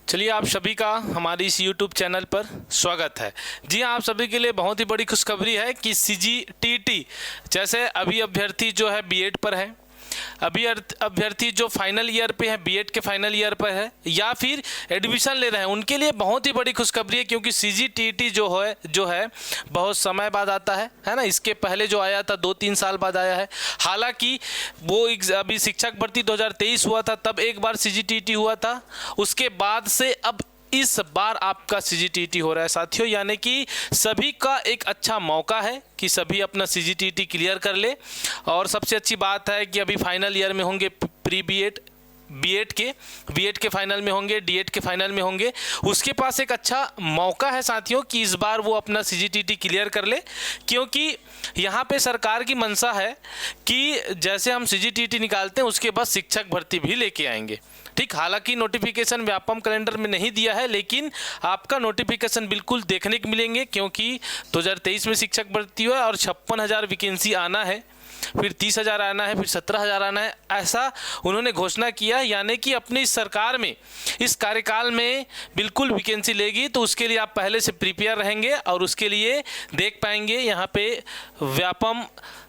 चलिए आप सभी का हमारी इस YouTube चैनल पर स्वागत है। जी हाँ, आप सभी के लिए बहुत ही बड़ी खुशखबरी है कि CGTT जैसे अभी अभ्यर्थी जो है बीएड पर है, अभी अभ्यर्थी जो फाइनल ईयर पे है, बीएड के फाइनल ईयर पर है या फिर एडमिशन ले रहे हैं, उनके लिए बहुत ही बड़ी खुशखबरी है क्योंकि CGTT जो है बहुत समय बाद आता है ना। इसके पहले जो आया था 2-3 साल बाद आया है। हालांकि वो अभी शिक्षक भर्ती 2023 हुआ था, तब एक बार CGTT हुआ था, उसके बाद से अब इस बार आपका CGTT हो रहा है साथियों। यानी कि सभी का एक अच्छा मौका है कि सभी अपना CGTT क्लियर कर ले। और सबसे अच्छी बात है कि अभी फाइनल ईयर में होंगे प्री बीएड के फाइनल में होंगे, डीएड के फाइनल में होंगे, उसके पास एक अच्छा मौका है साथियों कि इस बार वो अपना CGTT क्लियर कर ले। क्योंकि यहाँ पे सरकार की मंशा है कि जैसे हम CGTT निकालते हैं उसके बाद शिक्षक भर्ती भी लेके आएंगे। ठीक, हालांकि नोटिफिकेशन व्यापम कैलेंडर में नहीं दिया है, लेकिन आपका नोटिफिकेशन बिल्कुल देखने को मिलेंगे क्योंकि 2023 में शिक्षक भर्ती हुआ और 56,000 वैकेंसी आना है, फिर 30,000 आना है, फिर 17,000 आना है, ऐसा उन्होंने घोषणा किया। यानी कि अपनी इस सरकार में, इस कार्यकाल में बिल्कुल वैकेंसी लेगी, तो उसके लिए आप पहले से प्रिपेयर रहेंगे और उसके लिए देख पाएंगे यहाँ पे व्यापम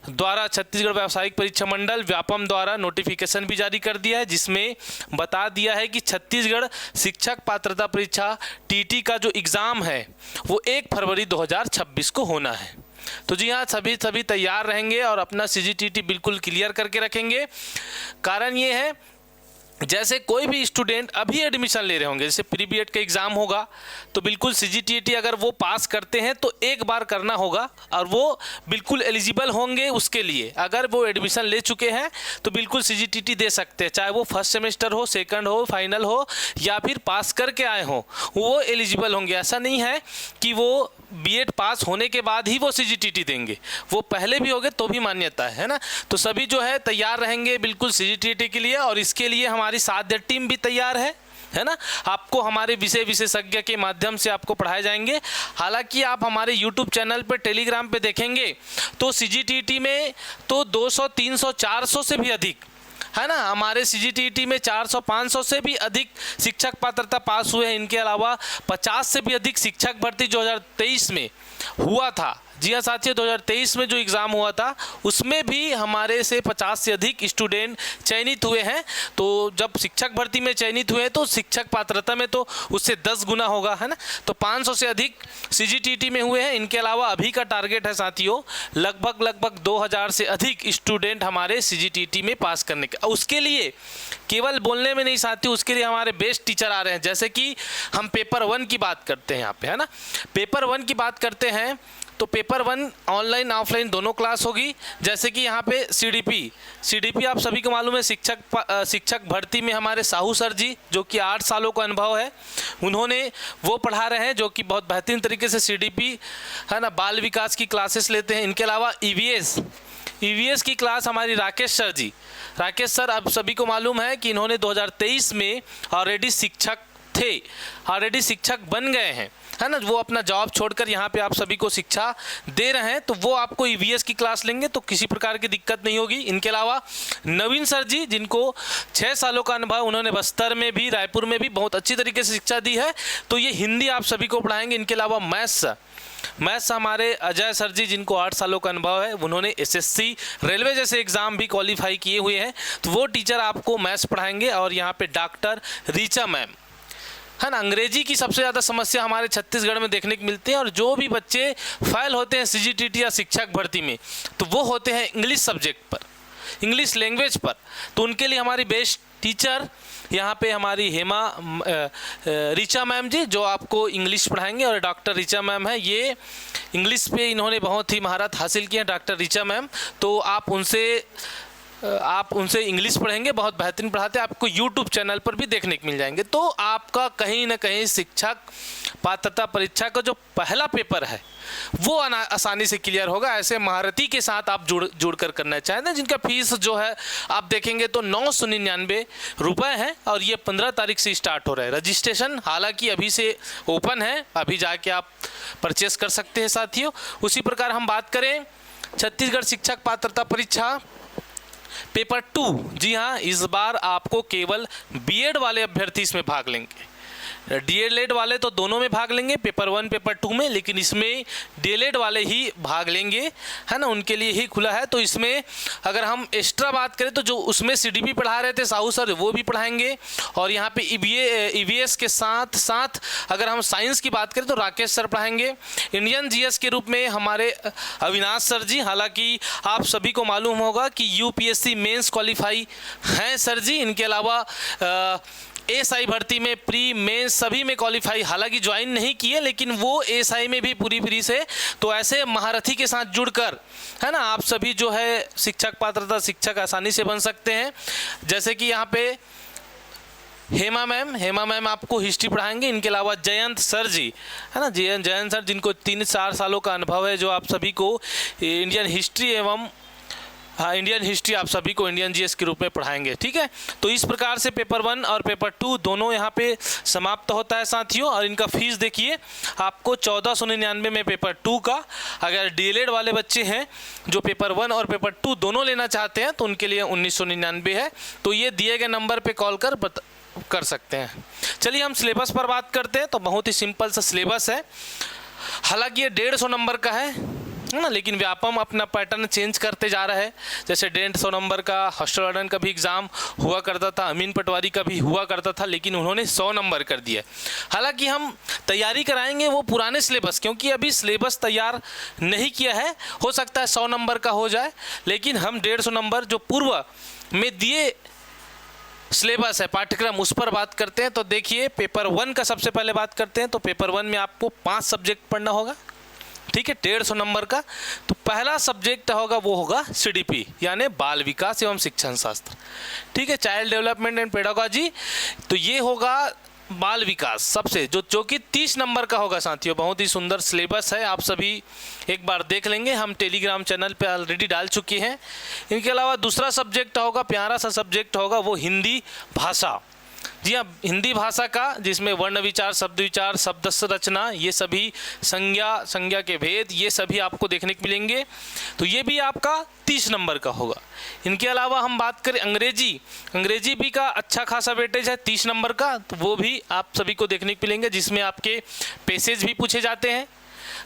द्वारा, छत्तीसगढ़ व्यावसायिक परीक्षा मंडल व्यापम द्वारा नोटिफिकेशन भी जारी कर दिया है, जिसमें बता दिया है कि छत्तीसगढ़ शिक्षक पात्रता परीक्षा TT का जो एग्ज़ाम है वो 1 फरवरी 2026 को होना है। तो जी हाँ, सभी तैयार रहेंगे और अपना CGTT बिल्कुल क्लियर करके रखेंगे। कारण ये है, जैसे कोई भी स्टूडेंट अभी एडमिशन ले रहे होंगे, जैसे प्री बीएड का एग्ज़ाम होगा तो बिल्कुल CGTT अगर वो पास करते हैं तो एक बार करना होगा और वो बिल्कुल एलिजिबल होंगे उसके लिए। अगर वो एडमिशन ले चुके हैं तो बिल्कुल CGTT दे सकते हैं, चाहे वो फर्स्ट सेमेस्टर हो, सेकंड हो, फाइनल हो या फिर पास करके आए हों, वो एलिजिबल होंगे। ऐसा नहीं है कि वो बीएड पास होने के बाद ही वो CGTT देंगे, वो पहले भी होंगे तो भी मान्यता है ना। तो सभी जो है तैयार रहेंगे बिल्कुल CGTT के लिए, और इसके लिए हमारी साध्य टीम भी तैयार है ना। आपको हमारे विषय विशेषज्ञ के माध्यम से आपको पढ़ाए जाएंगे। हालांकि आप हमारे YouTube चैनल पर, टेलीग्राम पे देखेंगे तो CGTT में तो 200, 300, 400 से भी अधिक है ना, हमारे CGTT में 400, 500 से भी अधिक शिक्षक पात्रता पास हुए हैं। इनके अलावा 50 से भी अधिक शिक्षक भर्ती 2023 में हुआ था। जी हाँ साथियों, 2023 में जो एग्ज़ाम हुआ था उसमें भी हमारे से 50 से अधिक स्टूडेंट चयनित हुए हैं। तो जब शिक्षक भर्ती में चयनित हुए तो शिक्षक पात्रता में तो उससे 10 गुना होगा, है ना। तो 500 से अधिक CGTT में हुए हैं। इनके अलावा अभी का टारगेट है साथियों लगभग 2000 से अधिक स्टूडेंट हमारे CGTT में पास करने का। उसके लिए केवल बोलने में नहीं साथियों, उसके लिए हमारे बेस्ट टीचर आ रहे हैं। जैसे कि हम पेपर 1 की बात करते हैं यहाँ पे, है ना, पेपर 1 की बात करते हैं तो पेपर 1 ऑनलाइन ऑफलाइन दोनों क्लास होगी। जैसे कि यहाँ पे CDP आप सभी को मालूम है, शिक्षक भर्ती में हमारे साहू सर जी जो कि 8 सालों का अनुभव है, उन्होंने वो पढ़ा रहे हैं, जो कि बहुत बेहतरीन तरीके से CDP है ना, बाल विकास की क्लासेस लेते हैं। इनके अलावा EVS की क्लास हमारी राकेश सर आप सभी को मालूम है कि इन्होंने 2023 में ऑलरेडी शिक्षक बन गए हैं, है ना। वो अपना जॉब छोड़कर यहाँ पे आप सभी को शिक्षा दे रहे हैं, तो वो आपको EVS की क्लास लेंगे तो किसी प्रकार की दिक्कत नहीं होगी। इनके अलावा नवीन सर जी जिनको 6 सालों का अनुभव, उन्होंने बस्तर में भी, रायपुर में भी बहुत अच्छी तरीके से शिक्षा दी है, तो ये हिंदी आप सभी को पढ़ाएंगे। इनके अलावा मैथ्स हमारे अजय सर जी जिनको 8 सालों का अनुभव है, उन्होंने SSC रेलवे जैसे एग्ज़ाम भी क्वालिफाई किए हुए हैं, तो वो टीचर आपको मैथ्स पढ़ाएंगे। और यहाँ पे डॉक्टर रीचा मैम, है ना, अंग्रेजी की सबसे ज़्यादा समस्या हमारे छत्तीसगढ़ में देखने को मिलती है, और जो भी बच्चे फेल होते हैं CGTT या शिक्षक भर्ती में तो वो होते हैं इंग्लिश सब्जेक्ट पर, इंग्लिश लैंग्वेज पर। तो उनके लिए हमारी बेस्ट टीचर यहाँ पे हमारी रीचा मैम जी जो आपको इंग्लिश पढ़ाएंगे, और डॉक्टर रीचा मैम है, ये इंग्लिश पे इन्होंने बहुत ही महारत हासिल की है, डॉक्टर रीचा मैम। तो आप उनसे इंग्लिश पढ़ेंगे, बहुत बेहतरीन पढ़ाते हैं, आपको YouTube चैनल पर भी देखने को मिल जाएंगे। तो आपका कहीं ना कहीं शिक्षक पात्रता परीक्षा का जो पहला पेपर है वो आसानी से क्लियर होगा। ऐसे महारथी के साथ आप जुड़कर करना चाहते हैं, जिनका फीस जो है आप देखेंगे तो 999 रुपये है, और ये 15 तारीख से स्टार्ट हो रहा है रजिस्ट्रेशन। हालांकि अभी से ओपन है, अभी जाके आप परचेस कर सकते हैं साथियों। उसी प्रकार हम बात करें छत्तीसगढ़ शिक्षक पात्रता परीक्षा पेपर 2, जी हाँ, इस बार आपको केवल बीएड वाले अभ्यर्थी इसमें भाग लेंगे। डीएलएड वाले तो दोनों में भाग लेंगे, पेपर 1 पेपर 2 में, लेकिन इसमें डीएलएड वाले ही भाग लेंगे, है ना, उनके लिए ही खुला है। तो इसमें अगर हम एक्स्ट्रा बात करें तो जो उसमें सीडीपी पढ़ा रहे थे साहू सर वो भी पढ़ाएंगे, और यहाँ पे ईवीएस के साथ साथ अगर हम साइंस की बात करें तो राकेश सर पढ़ाएंगे। इंडियन जीएस के रूप में हमारे अविनाश सर जी, हालांकि आप सभी को मालूम होगा कि यूपीएससी मेंस क्वालिफाई हैं सर जी। इनके अलावा एसआई भर्ती में प्री मेंस सभी में क्वालिफाई, हालांकि ज्वाइन नहीं किए, लेकिन वो एसआई में भी पूरी फ्री से। तो ऐसे महारथी के साथ जुड़कर, है ना, आप सभी जो है शिक्षक पात्रता शिक्षक आसानी से बन सकते हैं। जैसे कि यहाँ पे हेमा मैम आपको हिस्ट्री पढ़ाएंगे। इनके अलावा जयंत सर जी, है ना, जयंत सर जिनको 3-4 सालों का अनुभव है, जो आप सभी को इंडियन हिस्ट्री एवं इंडियन हिस्ट्री आप सभी को इंडियन जीएस के रूप में पढ़ाएंगे। ठीक है, तो इस प्रकार से पेपर 1 और पेपर 2 दोनों यहाँ पे समाप्त होता है साथियों। और इनका फीस देखिए, आपको 1499 में पेपर 2 का। अगर डीएलएड वाले बच्चे हैं जो पेपर 1 और पेपर 2 दोनों लेना चाहते हैं तो उनके लिए 1999 है। तो ये दिए गए नंबर पर कॉल कर सकते हैं। चलिए हम सिलेबस पर बात करते हैं। तो बहुत ही सिंपल सा सिलेबस है, हालांकि ये 150 नंबर का है ना, लेकिन व्यापम अपना पैटर्न चेंज करते जा रहा है। जैसे 150 नंबर का हॉस्टल वार्डन का भी एग्ज़ाम हुआ करता था, अमीन पटवारी का भी हुआ करता था, लेकिन उन्होंने 100 नंबर कर दिया। हालांकि हम तैयारी कराएंगे वो पुराने सिलेबस, क्योंकि अभी सिलेबस तैयार नहीं किया है। हो सकता है 100 नंबर का हो जाए, लेकिन हम 150 नंबर जो पूर्व में दिए सिलेबस है पाठ्यक्रम उस पर बात करते हैं। तो देखिए पेपर 1 का सबसे पहले बात करते हैं। तो पेपर 1 में आपको 5 सब्जेक्ट पढ़ना होगा, ठीक है, 150 नंबर का। तो पहला सब्जेक्ट होगा वो होगा सीडीपी, यानी बाल विकास एवं शिक्षण शास्त्र, ठीक है, चाइल्ड डेवलपमेंट एंड पेडागोजी। तो ये होगा बाल विकास सबसे, जो कि 30 नंबर का होगा साथियों। बहुत ही सुंदर सिलेबस है, आप सभी एक बार देख लेंगे, हम टेलीग्राम चैनल पे ऑलरेडी डाल चुके हैं। इनके अलावा दूसरा सब्जेक्ट होगा, प्यारा सा सब्जेक्ट होगा, वो हिंदी भाषा। जी हाँ, हिंदी भाषा का, जिसमें वर्ण विचार, शब्द विचार, शब्द रचना, ये सभी संज्ञा के भेद, ये सभी आपको देखने को मिलेंगे। तो ये भी आपका 30 नंबर का होगा। इनके अलावा हम बात करें अंग्रेजी भी का अच्छा खासा वेटेज है 30 नंबर का, तो वो भी आप सभी को देखने को मिलेंगे, जिसमें आपके पैसेज भी पूछे जाते हैं,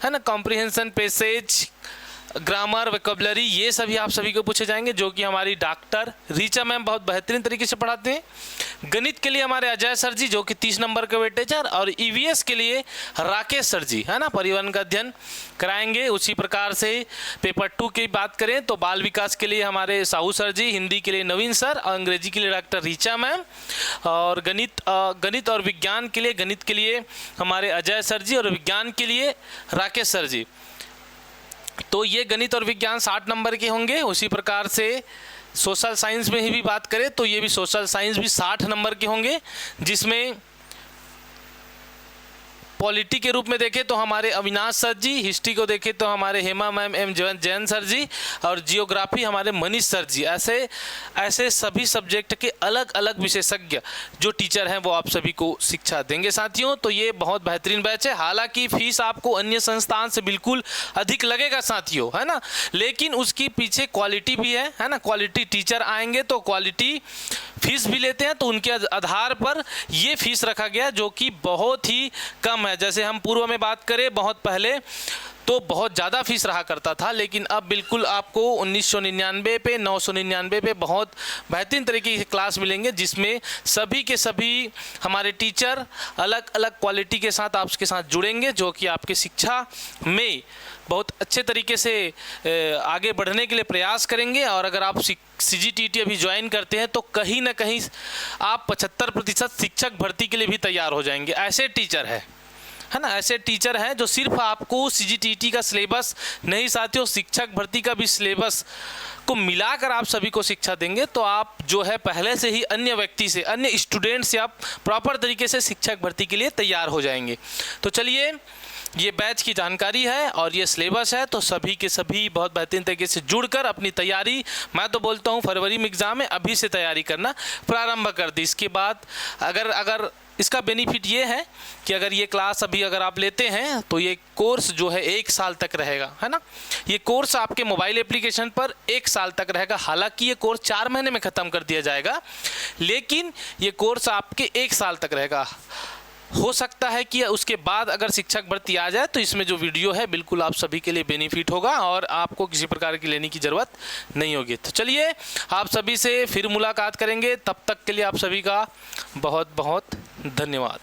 है ना, कॉम्प्रिहेंशन, पैसेज, ग्रामर, वोकैबुलरी, ये सभी आप सभी को पूछे जाएंगे, जो कि हमारी डॉक्टर रीचा मैम बहुत बेहतरीन तरीके से पढ़ाते हैं। गणित के लिए हमारे अजय सर जी, जो कि 30 नंबर का वेटेज है, और ईवीएस के लिए राकेश सर जी, है ना, परिवहन का अध्ययन कराएंगे। उसी प्रकार से पेपर 2 की बात करें तो बाल विकास के लिए हमारे साहू सर जी, हिंदी के लिए नवीन सर, और अंग्रेजी के लिए डॉक्टर रीचा मैम, और गणित और विज्ञान के लिए, गणित के लिए हमारे अजय सर जी, और विज्ञान के लिए राकेश सर जी। तो ये गणित और विज्ञान 60 नंबर के होंगे। उसी प्रकार से सोशल साइंस में ही भी बात करें तो ये भी सोशल साइंस भी 60 नंबर के होंगे, जिसमें पॉलिटी के रूप में देखें तो हमारे अविनाश सर जी, हिस्ट्री को देखें तो हमारे Hema ma'am M Jain sir जी, और जियोग्राफी हमारे मनीष सर जी। ऐसे सभी सब्जेक्ट के अलग अलग विशेषज्ञ जो टीचर हैं वो आप सभी को शिक्षा देंगे साथियों। तो ये बहुत बेहतरीन बैच है। हालांकि फीस आपको अन्य संस्थान से बिल्कुल अधिक लगेगा साथियों, है ना, लेकिन उसकी पीछे क्वालिटी भी है ना, क्वालिटी टीचर आएंगे तो क्वालिटी फीस भी लेते हैं, तो उनके आधार पर ये फीस रखा गया, जो कि बहुत ही कम है। जैसे हम पूर्व में बात करें, बहुत पहले तो बहुत ज़्यादा फीस रहा करता था, लेकिन अब बिल्कुल आपको 1999 पे 999 पे बहुत बेहतरीन तरीके की क्लास मिलेंगे, जिसमें सभी के सभी हमारे टीचर अलग अलग क्वालिटी के साथ आपके साथ जुड़ेंगे, जो कि आपके शिक्षा में बहुत अच्छे तरीके से आगे बढ़ने के लिए प्रयास करेंगे। और अगर आप CGTT अभी ज्वाइन करते हैं तो कहीं ना कहीं आप 75% शिक्षक भर्ती के लिए भी तैयार हो जाएंगे। ऐसे टीचर है ना, ऐसे टीचर हैं जो सिर्फ आपको CGTT का सिलेबस नहीं साथियों, शिक्षक भर्ती का भी सिलेबस को मिलाकर आप सभी को शिक्षा देंगे। तो आप जो है पहले से ही अन्य व्यक्ति से, अन्य स्टूडेंट से आप प्रॉपर तरीके से शिक्षक भर्ती के लिए तैयार हो जाएंगे। तो चलिए, ये बैच की जानकारी है और ये सिलेबस है, तो सभी के सभी बहुत बेहतरीन तरीके से जुड़कर अपनी तैयारी, मैं तो बोलता हूँ फरवरी में एग्ज़ाम है, अभी से तैयारी करना प्रारंभ कर दी। इसके बाद अगर इसका बेनिफिट ये है कि अगर ये क्लास अभी अगर आप लेते हैं तो ये कोर्स जो है 1 साल तक रहेगा, है ना, ये कोर्स आपके मोबाइल एप्लीकेशन पर 1 साल तक रहेगा। हालांकि ये कोर्स 4 महीने में ख़त्म कर दिया जाएगा, लेकिन ये कोर्स आपके 1 साल तक रहेगा। हो सकता है कि उसके बाद अगर शिक्षक भर्ती आ जाए तो इसमें जो वीडियो है बिल्कुल आप सभी के लिए बेनिफिट होगा और आपको किसी प्रकार की लेने की ज़रूरत नहीं होगी। तो चलिए आप सभी से फिर मुलाकात करेंगे, तब तक के लिए आप सभी का बहुत बहुत धन्यवाद।